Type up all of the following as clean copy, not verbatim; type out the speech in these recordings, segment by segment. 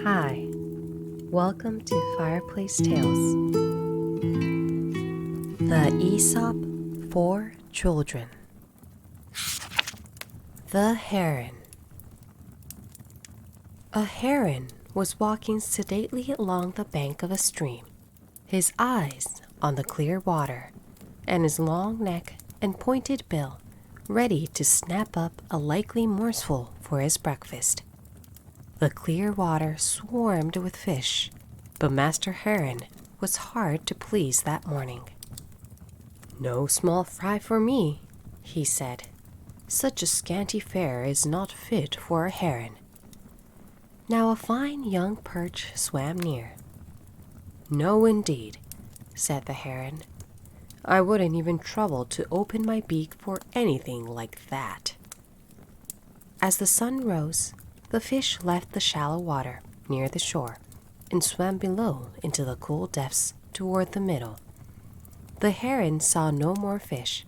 Hi, welcome to Fireplace Tales. The Aesop for Children. The Heron. A heron was walking sedately along the bank of a stream, his eyes on the clear water, and his long neck and pointed bill ready to snap up a likely morsel for his breakfast. The clear water swarmed with fish, but Master Heron was hard to please that morning. "No small fry for me," he said. "Such a scanty fare is not fit for a heron." Now a fine young perch swam near. "No, indeed," said the heron. "I wouldn't even trouble to open my beak for anything like that." As the sun rose, the fish left the shallow water near the shore and swam below into the cool depths toward the middle. The heron saw no more fish,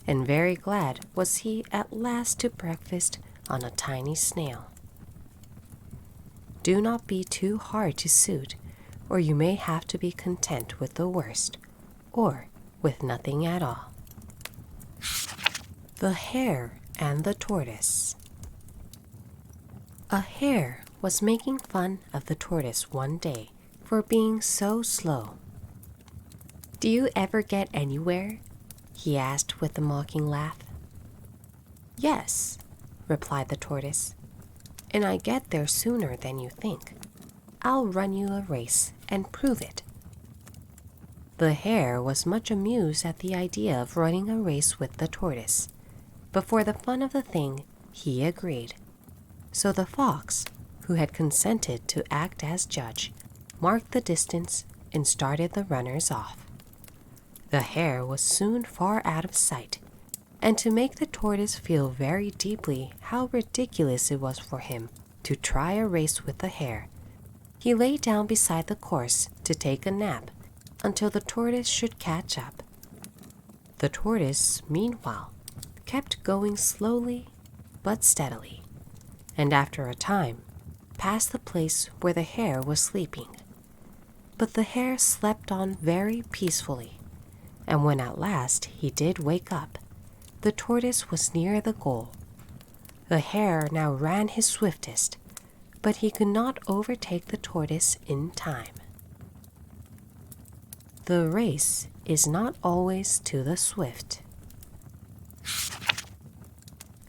and very glad was he at last to breakfast on a tiny snail. Do not be too hard to suit, or you may have to be content with the worst, or with nothing at all. The Hare and the Tortoise. A hare was making fun of the tortoise one day for being so slow. "Do you ever get anywhere?" he asked with a mocking laugh. "Yes," replied the tortoise, "and I get there sooner than you think. I'll run you a race and prove it." The hare was much amused at the idea of running a race with the tortoise, but for the fun of the thing, he agreed. So the fox, who had consented to act as judge, marked the distance and started the runners off. The hare was soon far out of sight, and to make the tortoise feel very deeply how ridiculous it was for him to try a race with the hare, he lay down beside the course to take a nap until the tortoise should catch up. The tortoise, meanwhile, kept going slowly but steadily, and after a time passed the place where the hare was sleeping. But the hare slept on very peacefully, and when at last he did wake up, the tortoise was near the goal. The hare now ran his swiftest, but he could not overtake the tortoise in time. The race is not always to the swift.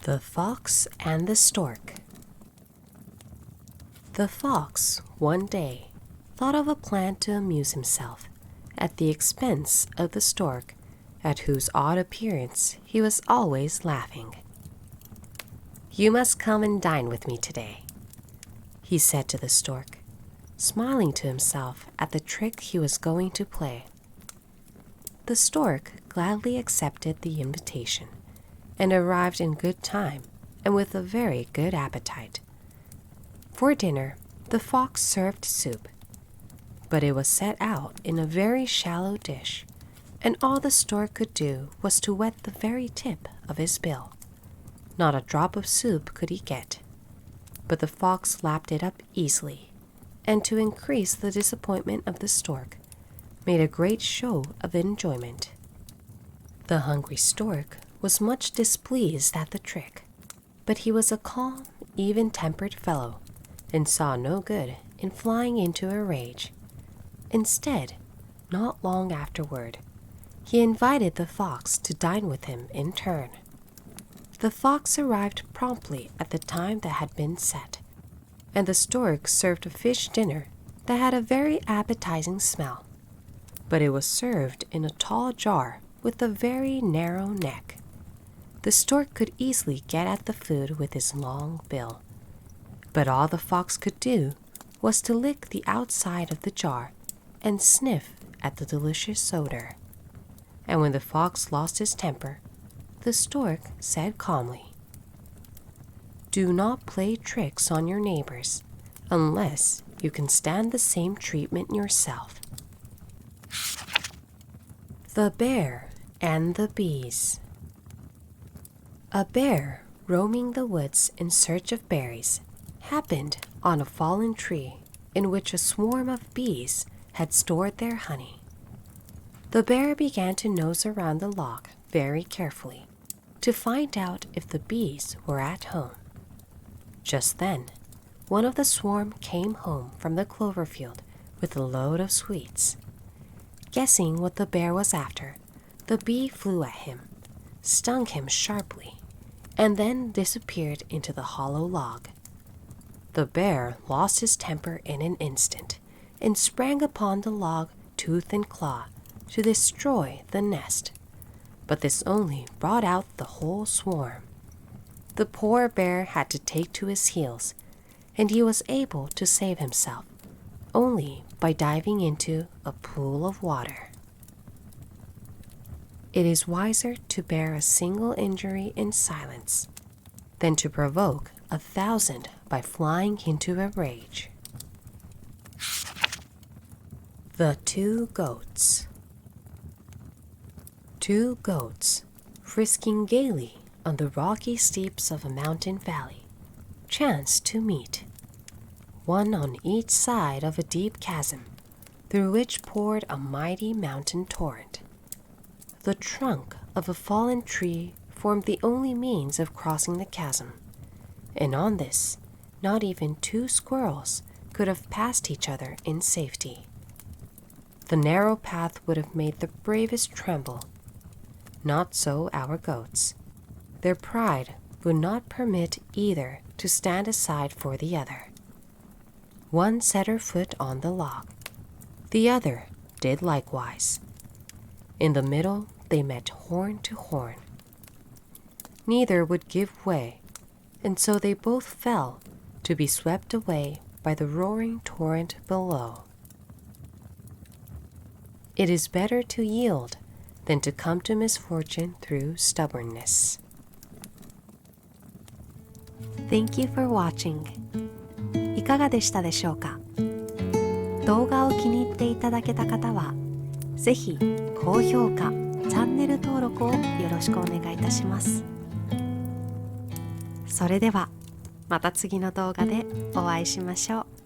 The Fox and the Stork. The fox, one day, thought of a plan to amuse himself at the expense of the stork, at whose odd appearance he was always laughing. "You must come and dine with me today," he said to the stork, smiling to himself at the trick he was going to play. The stork gladly accepted the invitation, and arrived in good time and with a very good appetite. For dinner, the fox served soup, but it was set out in a very shallow dish, and all the stork could do was to wet the very tip of his bill. Not a drop of soup could he get, but the fox lapped it up easily, and to increase the disappointment of the stork, made a great show of enjoyment. The hungry stork was much displeased at the trick, but he was a calm, even-tempered fellow, and saw no good in flying into a rage. Instead, not long afterward, he invited the fox to dine with him in turn. The fox arrived promptly at the time that had been set, and the stork served a fish dinner that had a very appetizing smell, but it was served in a tall jar with a very narrow neck. The stork could easily get at the food with his long bill, but all the fox could do was to lick the outside of the jar and sniff at the delicious odor. And when the fox lost his temper, the stork said calmly, "Do not play tricks on your neighbors unless you can stand the same treatment yourself." The Bear and the Bees. A bear, roaming the woods in search of berries, happened on a fallen tree in which a swarm of bees had stored their honey. The bear began to nose around the log very carefully to find out if the bees were at home. Just then, one of the swarm came home from the clover field with a load of sweets. Guessing what the bear was after, the bee flew at him, stung him sharply, and then disappeared into the hollow log. The bear lost his temper in an instant and sprang upon the log tooth and claw to destroy the nest. But this only brought out the whole swarm. The poor bear had to take to his heels, and he was able to save himself only by diving into a pool of water. It is wiser to bear a single injury in silence than to provoke 1,000 by flying into a rage. The Two Goats. Two goats, frisking gaily on the rocky steeps of a mountain valley, chanced to meet, one on each side of a deep chasm through which poured a mighty mountain torrent. The trunk of a fallen tree formed the only means of crossing the chasm, and on this, not even two squirrels could have passed each other in safety. The narrow path would have made the bravest tremble. Not so our goats. Their pride would not permit either to stand aside for the other. One set her foot on the log. The other did likewise. In the middle they met horn to horn. Neither would give way, and so they both fell to be swept away by the roaring torrent below. It is better to yield than to come to misfortune through stubbornness. Thank you for watching. いかがでしたでしょうか？動画を気に入っていただけた方は、ぜひ高評価、チャンネル登録をよろしくお願いいたします。それではまた次の動画でお会いしましょう。